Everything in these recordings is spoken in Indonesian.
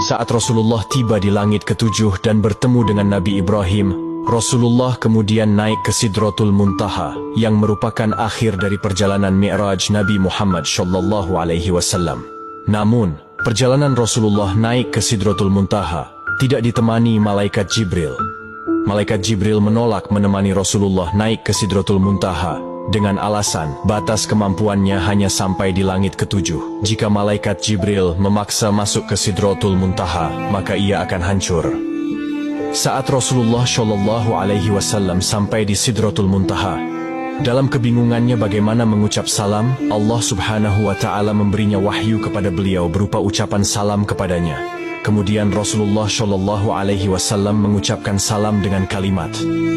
Saat Rasulullah tiba di langit ketujuh dan bertemu dengan Nabi Ibrahim, Rasulullah kemudian naik ke Sidratul Muntaha, yang merupakan akhir dari perjalanan Mi'raj Nabi Muhammad SAW. Namun, perjalanan Rasulullah naik ke Sidratul Muntaha tidak ditemani Malaikat Jibril. Malaikat Jibril menolak menemani Rasulullah naik ke Sidratul Muntaha dengan alasan batas kemampuannya hanya sampai di langit ketujuh. Jika Malaikat Jibril memaksa masuk ke Sidratul Muntaha, maka ia akan hancur. Saat Rasulullah SAW sampai di Sidratul Muntaha, dalam kebingungannya bagaimana mengucap salam, Allah Subhanahu wa Ta'ala memberinya wahyu kepada beliau berupa ucapan salam kepadanya. Kemudian Rasulullah SAW mengucapkan salam dengan kalimat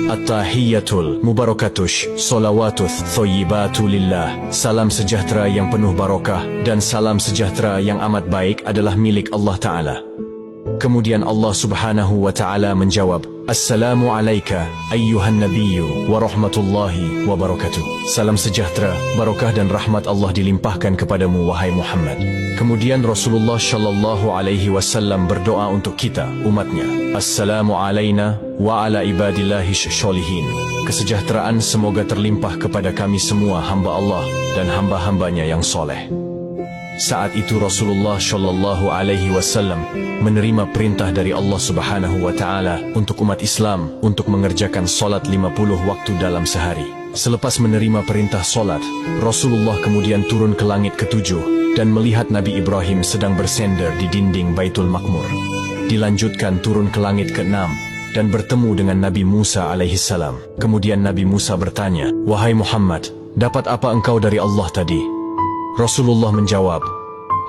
At-tahiyyatul mubarakatush solawatuth thoyyibatu lillah. Salam sejahtera yang penuh barokah dan salam sejahtera yang amat baik adalah milik Allah Ta'ala. Kemudian Allah Subhanahu wa Ta'ala menjawab, Assalamu alayka ayyuhan nabiyyu wa rahmatullahi wa barakatuh. Salam sejahtera, barakah dan rahmat Allah dilimpahkan kepadamu wahai Muhammad. Kemudian Rasulullah SAW berdoa untuk kita, umatnya. Assalamu alayna wa ala ibadillahi sholihin. Kesejahteraan semoga terlimpah kepada kami semua hamba Allah dan hamba-hambanya yang soleh. Saat itu Rasulullah SAW menerima perintah dari Allah Subhanahu wa Ta'ala untuk umat Islam untuk mengerjakan solat 50 waktu dalam sehari. Selepas menerima perintah solat, Rasulullah kemudian turun ke langit ketujuh dan melihat Nabi Ibrahim sedang bersender di dinding Baitul Maqmur. Dilanjutkan turun ke langit ke-6 dan bertemu dengan Nabi Musa alaihissalam. Kemudian Nabi Musa bertanya, Wahai Muhammad, dapat apa engkau dari Allah tadi? Rasulullah menjawab,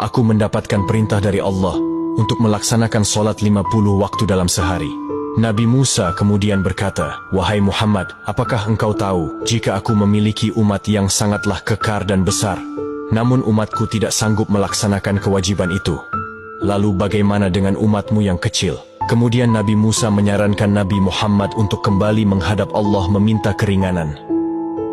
Aku mendapatkan perintah dari Allah untuk melaksanakan solat 50 waktu dalam sehari. Nabi Musa kemudian berkata, Wahai Muhammad, apakah engkau tahu jika aku memiliki umat yang sangatlah kekar dan besar, namun umatku tidak sanggup melaksanakan kewajiban itu? Lalu bagaimana dengan umatmu yang kecil? Kemudian Nabi Musa menyarankan Nabi Muhammad untuk kembali menghadap Allah meminta keringanan.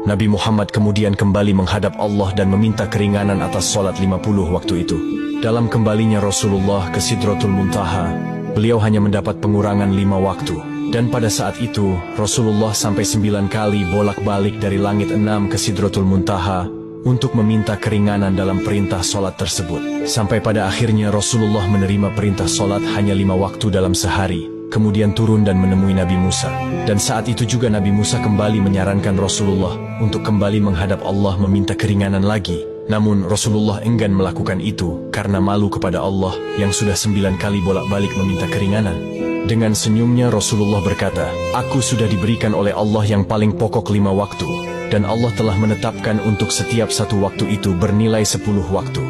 Nabi Muhammad kemudian kembali menghadap Allah dan meminta keringanan atas solat 50 waktu itu. Dalam kembalinya Rasulullah ke Sidratul Muntaha, beliau hanya mendapat pengurangan 5 waktu. Dan pada saat itu, Rasulullah sampai 9 kali bolak-balik dari langit 6 ke Sidratul Muntaha untuk meminta keringanan dalam perintah solat tersebut. Sampai pada akhirnya Rasulullah menerima perintah solat hanya 5 waktu dalam sehari. Kemudian turun dan menemui Nabi Musa. Dan saat itu juga Nabi Musa kembali menyarankan Rasulullah untuk kembali menghadap Allah meminta keringanan lagi. Namun Rasulullah enggan melakukan itu karena malu kepada Allah yang sudah 9 kali bolak-balik meminta keringanan. Dengan senyumnya Rasulullah berkata, Aku sudah diberikan oleh Allah yang paling pokok 5 waktu, dan Allah telah menetapkan untuk setiap satu waktu itu bernilai 10 waktu.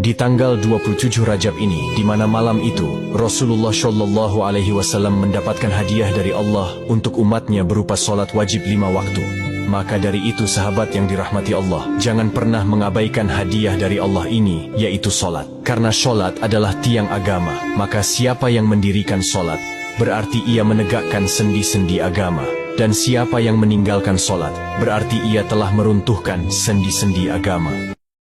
Di tanggal 27 Rajab ini, di mana malam itu Rasulullah SAW mendapatkan hadiah dari Allah untuk umatnya berupa solat wajib 5 waktu. Maka dari itu sahabat yang dirahmati Allah, jangan pernah mengabaikan hadiah dari Allah ini, yaitu solat. Karena solat adalah tiang agama, maka siapa yang mendirikan solat, berarti ia menegakkan sendi-sendi agama. Dan siapa yang meninggalkan solat, berarti ia telah meruntuhkan sendi-sendi agama.